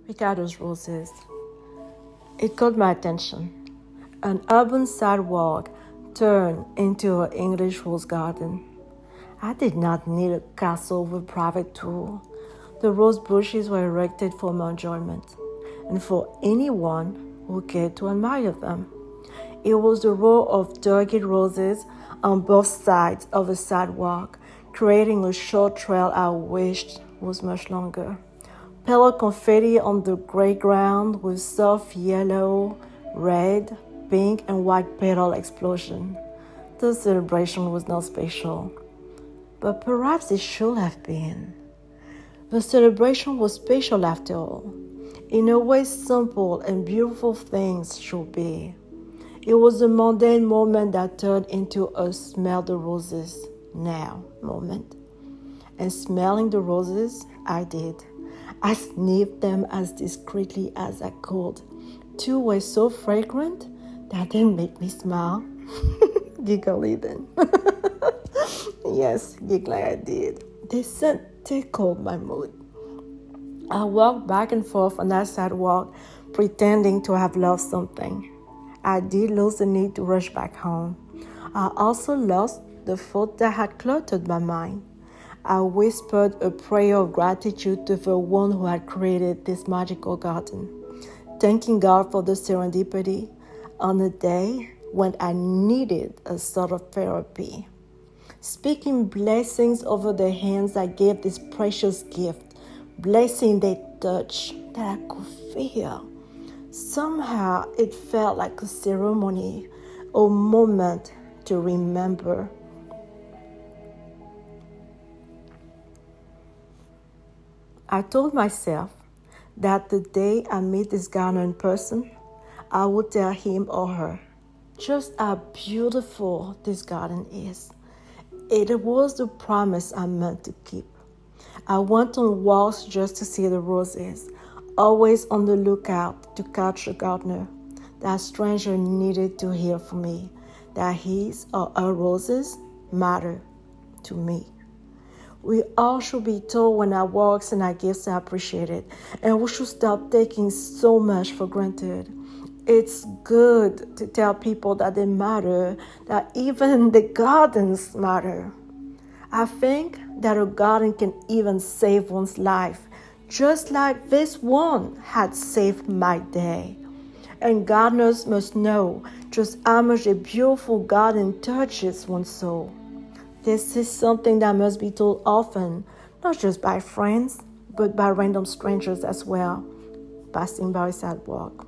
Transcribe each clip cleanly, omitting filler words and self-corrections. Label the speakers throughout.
Speaker 1: Ricardo's roses. It caught my attention. An urban sidewalk turned into an English rose garden. I did not need a castle with private tour. The rose bushes were erected for my enjoyment and for anyone who cared to admire them. It was the row of delicate roses on both sides of the sidewalk, creating a short trail I wished was much longer. Pale confetti on the gray ground with soft yellow, red, pink, and white petal explosion. The celebration was not special, but perhaps it should have been. The celebration was special after all, in a way simple and beautiful things should be. It was a mundane moment that turned into a smell the roses now moment. And smelling the roses, I did. I sniffed them as discreetly as I could. Two were so fragrant that they made me smile. Giggle even. Yes, giggling I did. The scent tickled my mood. I walked back and forth on that sidewalk, pretending to have lost something. I did lose the need to rush back home. I also lost the thought that had cluttered my mind. I whispered a prayer of gratitude to the one who had created this magical garden, thanking God for the serendipity on a day when I needed a sort of therapy. Speaking blessings over the hands that gave this precious gift, blessing they touch that I could feel. Somehow it felt like a ceremony, a moment to remember. I told myself that the day I meet this gardener in person, I would tell him or her just how beautiful this garden is. It was the promise I meant to keep. I went on walks just to see the roses, always on the lookout to catch the gardener. That stranger needed to hear from me that his or her roses matter to me. We all should be told when our works and our gifts are appreciated, and we should stop taking so much for granted. It's good to tell people that they matter, that even the gardens matter. I think that a garden can even save one's life, just like this one had saved my day. And gardeners must know just how much a beautiful garden touches one's soul. This is something that must be told often, not just by friends, but by random strangers as well, passing by a sidewalk.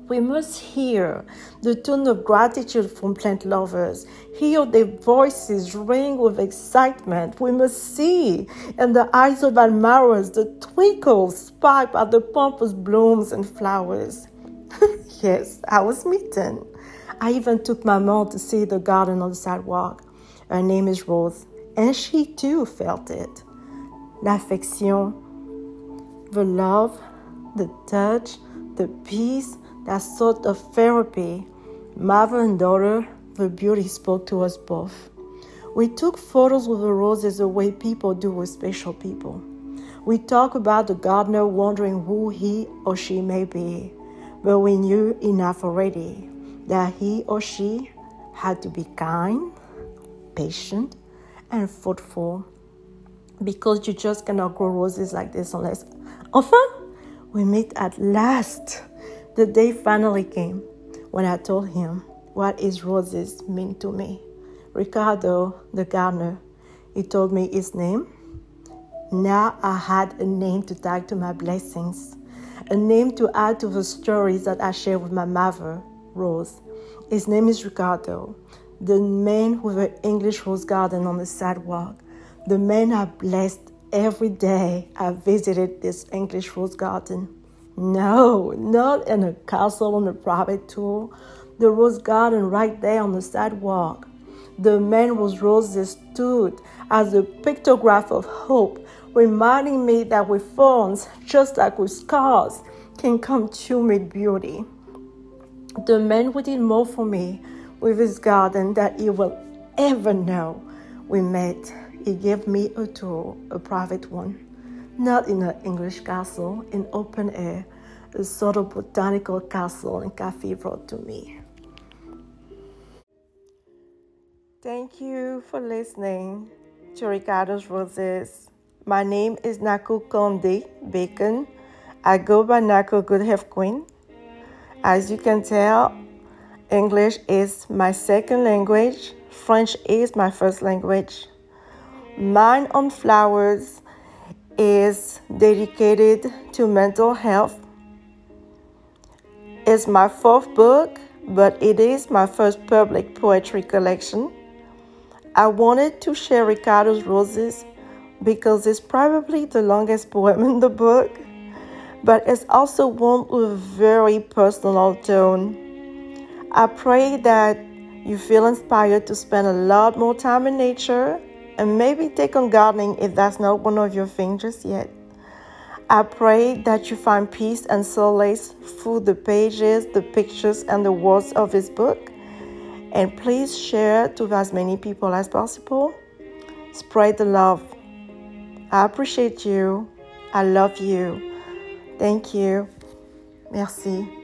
Speaker 1: We must hear the tone of gratitude from plant lovers, hear their voices ring with excitement. We must see in the eyes of admirers the twinkle sparked by the pompous blooms and flowers. Yes, I was smitten. I even took my mom to see the garden on the sidewalk. Her name is Rose, and she too felt it. L'affection, the love, the touch, the peace, that sort of therapy. Mother and daughter, the beauty spoke to us both. We took photos with the roses the way people do with special people. We talked about the gardener wondering who he or she may be, but we knew enough already that he or she had to be kind, patient, and thoughtful, because you just cannot grow roses like this unless... Enfin, we meet at last. The day finally came when I told him what his roses mean to me. Ricardo, the gardener, he told me his name. Now I had a name to tag to my blessings, a name to add to the stories that I shared with my mother, Rose. His name is Ricardo, the man with an English rose garden on the sidewalk, the man I blessed every day I visited this English rose garden. No, not in a castle on a private tour. The rose garden right there on the sidewalk. The man whose roses stood as a pictograph of hope, reminding me that with thorns, just like with scars, can come humid beauty. The man who did more for me with his garden than he will ever know. We met. He gave me a tour, a private one. not in an English castle, in open air, a sort of botanical castle and cafe brought to me. Thank you for listening to Ricardo's Roses. My name is Naku Conde Bacon. I go by Naku Good Health Queen. As you can tell, English is my second language. French is my first language. Mind on Flowers is dedicated to mental health. It's my fourth book, but it is my first public poetry collection. I wanted to share Ricardo's Roses because it's probably the longest poem in the book, but it's also one with a very personal tone. I pray that you feel inspired to spend a lot more time in nature and maybe take on gardening if that's not one of your things just yet. I pray that you find peace and solace through the pages, the pictures, and the words of this book. And please share it to as many people as possible. Spread the love. I appreciate you. I love you. Thank you. Merci.